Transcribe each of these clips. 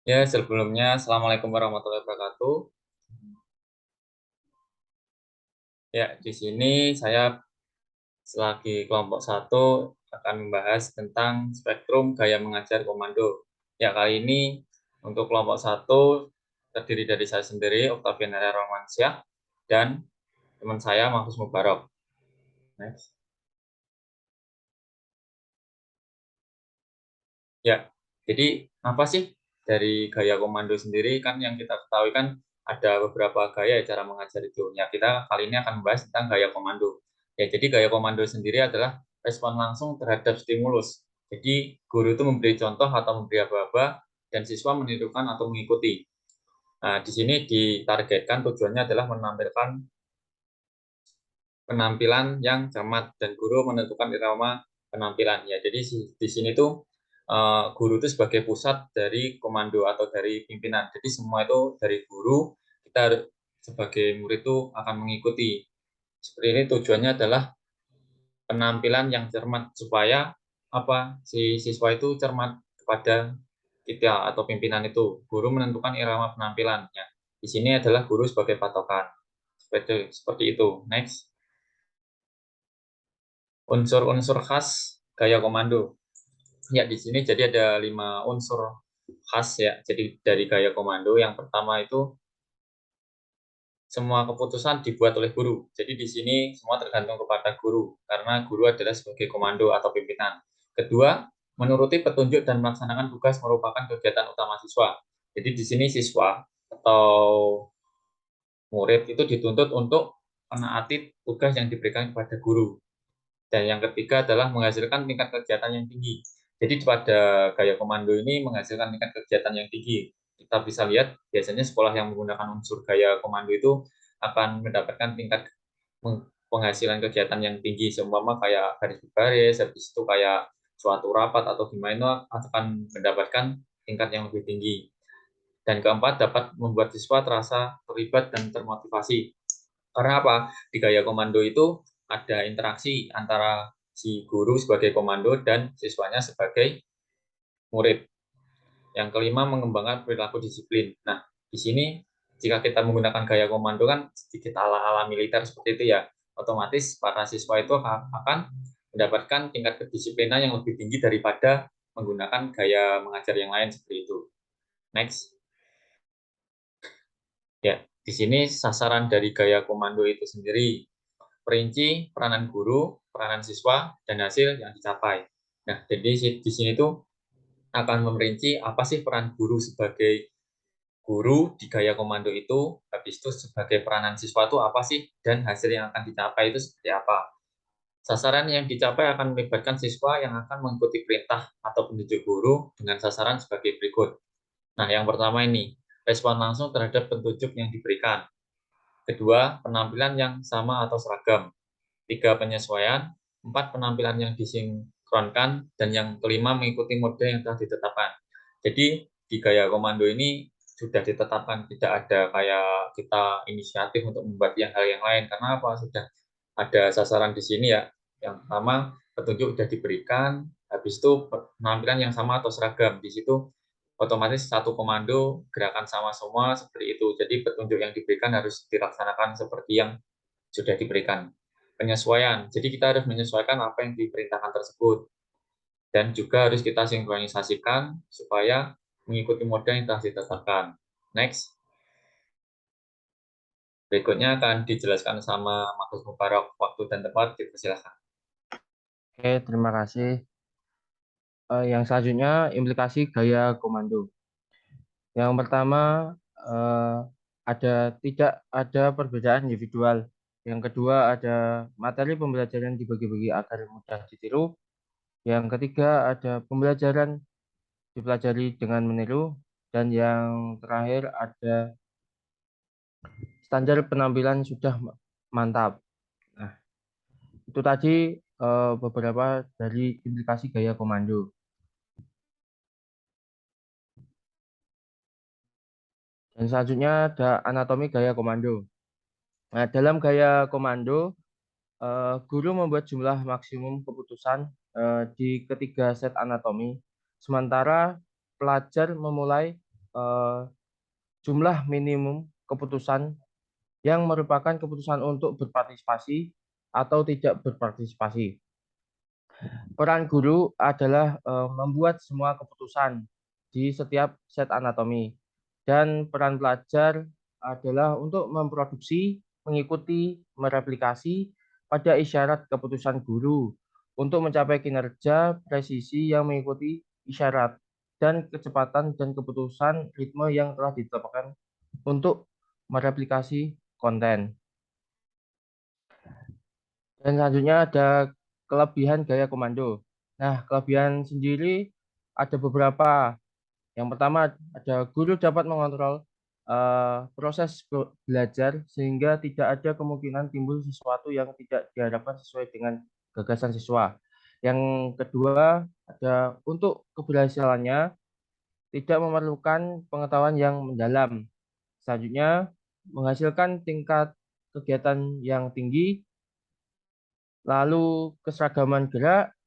Ya, sebelumnya Assalamualaikum warahmatullahi wabarakatuh. Ya, di sini saya selagi kelompok satu akan membahas tentang spektrum gaya mengajar komando. Ya, kali ini untuk kelompok satu terdiri dari saya sendiri, Octavian Arya Romansyah, dan teman saya Mahfuz Mubarok. Next. Ya, jadi apa sih dari gaya komando sendiri? Kan yang kita ketahui kan ada beberapa gaya cara mengajar itu. Ya, kita kali ini akan membahas tentang gaya komando. Ya, jadi gaya komando sendiri adalah respon langsung terhadap stimulus. Jadi guru itu memberi contoh atau memberi aba-aba dan siswa menirukan atau mengikuti. Nah, di sini ditargetkan tujuannya adalah menampilkan penampilan yang cermat dan guru menentukan irama penampilan. Ya, jadi di sini tuh guru itu sebagai pusat dari komando atau dari pimpinan. Jadi semua itu dari guru, kita sebagai murid itu akan mengikuti. Seperti ini tujuannya adalah penampilan yang cermat supaya apa si siswa itu cermat kepada kita atau pimpinan itu. Guru menentukan irama penampilannya. Di sini adalah guru sebagai patokan. Seperti itu. Next. Unsur-unsur khas gaya komando. Ya, di sini jadi ada 5 unsur khas ya. Jadi dari gaya komando yang pertama itu semua keputusan dibuat oleh guru. Jadi di sini semua tergantung kepada guru karena guru adalah sebagai komando atau pimpinan. Kedua, menuruti petunjuk dan melaksanakan tugas merupakan kegiatan utama siswa. Jadi di sini siswa atau murid itu dituntut untuk menaati tugas yang diberikan kepada guru. Dan yang ketiga adalah menghasilkan tingkat kegiatan yang tinggi. Jadi pada gaya komando ini menghasilkan tingkat kegiatan yang tinggi. Kita bisa lihat biasanya sekolah yang menggunakan unsur gaya komando itu akan mendapatkan tingkat penghasilan kegiatan yang tinggi. Seumpama kayak garis berbaris, habis itu kayak suatu rapat atau gimana akan mendapatkan tingkat yang lebih tinggi. Dan keempat, dapat membuat siswa terasa terlibat dan termotivasi. Karena apa? Di gaya komando itu ada interaksi antara si guru sebagai komando dan siswanya sebagai murid. Yang kelima, mengembangkan perilaku disiplin. Nah, di sini jika kita menggunakan gaya komando kan sedikit ala-ala militer seperti itu ya, otomatis para siswa itu akan mendapatkan tingkat kedisiplinan yang lebih tinggi daripada menggunakan gaya mengajar yang lain seperti itu. Next. Ya, di sini sasaran dari gaya komando itu sendiri. Perinci peranan guru, peranan siswa, dan hasil yang dicapai. Nah, jadi di sini tuh akan memperinci apa sih peran guru sebagai guru di gaya komando itu, habis itu sebagai peranan siswa itu apa sih, dan hasil yang akan dicapai itu seperti apa. Sasaran yang dicapai akan melibatkan siswa yang akan mengikuti perintah atau petunjuk guru dengan sasaran sebagai berikut. Nah, yang pertama ini, respon langsung terhadap petunjuk yang diberikan. Kedua, penampilan yang sama atau seragam. Tiga, penyesuaian. Empat, penampilan yang disinkronkan. Dan yang kelima, mengikuti mode yang telah ditetapkan. Jadi di gaya komando ini sudah ditetapkan, tidak ada kayak kita inisiatif untuk membuat hal yang lain. Karena apa? Sudah ada sasaran di sini ya. Yang pertama, petunjuk sudah diberikan, habis itu penampilan yang sama atau seragam. Di situ otomatis satu komando gerakan sama semua seperti itu. Jadi petunjuk yang diberikan harus dilaksanakan seperti yang sudah diberikan. Penyesuaian. Jadi kita harus menyesuaikan apa yang diperintahkan tersebut. Dan juga harus kita sinkronisasikan supaya mengikuti mode yang telah ditetapkan. Next. Berikutnya akan dijelaskan sama Mahfuz Mubarok. Waktu dan tempat dipersilakan. Oke, terima kasih. Yang selanjutnya implikasi gaya komando. Yang pertama eh, tidak ada perbedaan individual. Yang kedua ada materi pembelajaran dibagi-bagi agar mudah ditiru. Yang ketiga ada pembelajaran dipelajari dengan meniru. Dan yang terakhir ada standar penampilan sudah mantap. Nah, itu tadi beberapa dari implikasi gaya komando. Dan selanjutnya ada anatomi gaya komando. Nah, dalam gaya komando, guru membuat jumlah maksimum keputusan di ketiga set anatomi, sementara pelajar memulai eh, jumlah minimum keputusan yang merupakan keputusan untuk berpartisipasi atau tidak berpartisipasi. Peran guru adalah membuat semua keputusan di setiap set anatomi, dan peran pelajar adalah untuk memproduksi, mengikuti, mereplikasi pada isyarat keputusan guru untuk mencapai kinerja presisi yang mengikuti isyarat dan kecepatan dan keputusan ritme yang telah ditetapkan untuk mereplikasi konten. Dan selanjutnya ada kelebihan gaya komando. Nah, kelebihan sendiri ada beberapa. Yang pertama, ada guru dapat mengontrol proses belajar sehingga tidak ada kemungkinan timbul sesuatu yang tidak diharapkan sesuai dengan gagasan siswa. Yang kedua, ada untuk keberhasilannya tidak memerlukan pengetahuan yang mendalam. Selanjutnya, menghasilkan tingkat kegiatan yang tinggi, lalu keseragaman gerak.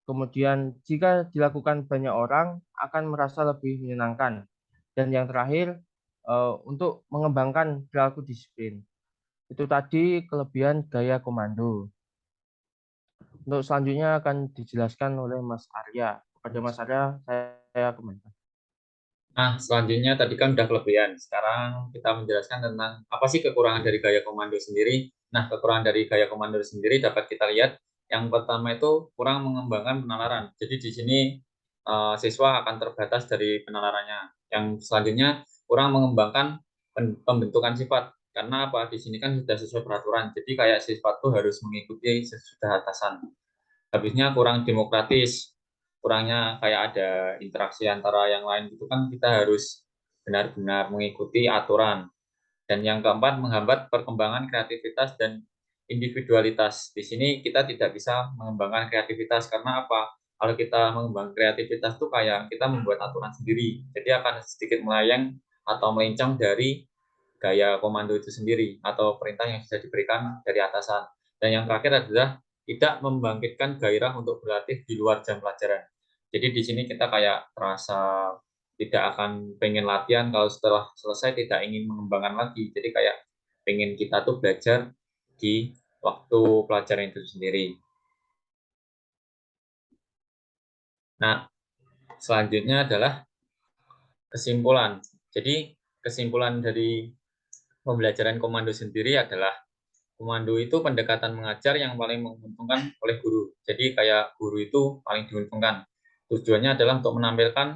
Kemudian jika dilakukan banyak orang akan merasa lebih menyenangkan. Dan yang terakhir, untuk mengembangkan perilaku disiplin. Itu tadi kelebihan gaya komando. Untuk selanjutnya akan dijelaskan oleh Mas Arya. Kepada Mas Arya, saya komentar. Nah, selanjutnya tadi kan udah kelebihan. Sekarang kita menjelaskan tentang apa sih kekurangan dari gaya komando sendiri. Nah, kekurangan dari gaya komando sendiri dapat kita lihat. Yang pertama itu kurang mengembangkan penalaran. Jadi di sini siswa akan terbatas dari penalarannya. Yang selanjutnya kurang mengembangkan pembentukan sifat. Karena apa? Di sini kan sudah sesuai peraturan. Jadi kayak sifat itu harus mengikuti sesudah atasan. Habisnya kurang demokratis, kurangnya kayak ada interaksi antara yang lain itu kan kita harus benar-benar mengikuti aturan. Dan yang keempat, menghambat perkembangan kreativitas dan individualitas. Di sini kita tidak bisa mengembangkan kreativitas karena apa? Kalau kita mengembangkan kreativitas itu kayak kita membuat aturan sendiri. Jadi akan sedikit melayang atau melencong dari gaya komando itu sendiri atau perintah yang sudah diberikan dari atasan. Dan yang terakhir adalah tidak membangkitkan gairah untuk berlatih di luar jam pelajaran. Jadi di sini kita kayak terasa tidak akan pengen latihan kalau setelah selesai tidak ingin mengembangkan lagi. Jadi kayak pengen kita tuh belajar di waktu pelajaran itu sendiri. Nah, selanjutnya adalah kesimpulan. Jadi kesimpulan dari pembelajaran komando sendiri adalah komando itu pendekatan mengajar yang paling menguntungkan oleh guru. Jadi kayak guru itu paling diuntungkan. Tujuannya adalah untuk menampilkan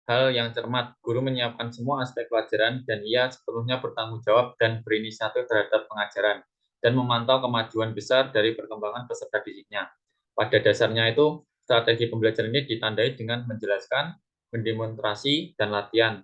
hal yang cermat. Guru menyiapkan semua aspek pelajaran dan ia sepenuhnya bertanggung jawab dan berinisiatif terhadap pengajaran dan memantau kemajuan besar dari perkembangan peserta didiknya. Pada dasarnya itu, strategi pembelajaran ini ditandai dengan menjelaskan, mendemonstrasi, dan latihan.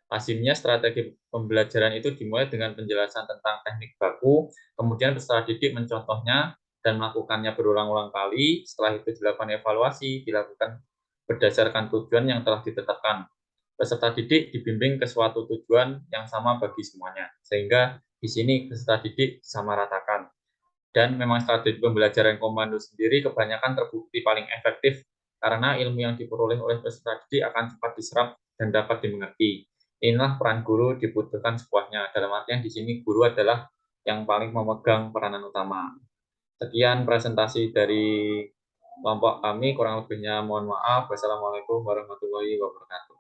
Lazimnya strategi pembelajaran itu dimulai dengan penjelasan tentang teknik baku, kemudian peserta didik mencontohnya dan melakukannya berulang-ulang kali. Setelah itu dilakukan evaluasi, dilakukan berdasarkan tujuan yang telah ditetapkan. Peserta didik dibimbing ke suatu tujuan yang sama bagi semuanya, sehingga di sini peserta didik disamaratakan. Dan memang strategi pembelajaran komando sendiri kebanyakan terbukti paling efektif karena ilmu yang diperoleh oleh peserta didik akan cepat diserap dan dapat dimengerti. Inilah peran guru dibutuhkan sebuahnya. Dalam artian di sini guru adalah yang paling memegang peranan utama. Sekian presentasi dari kelompok kami, kurang lebihnya mohon maaf. Wassalamualaikum warahmatullahi wabarakatuh.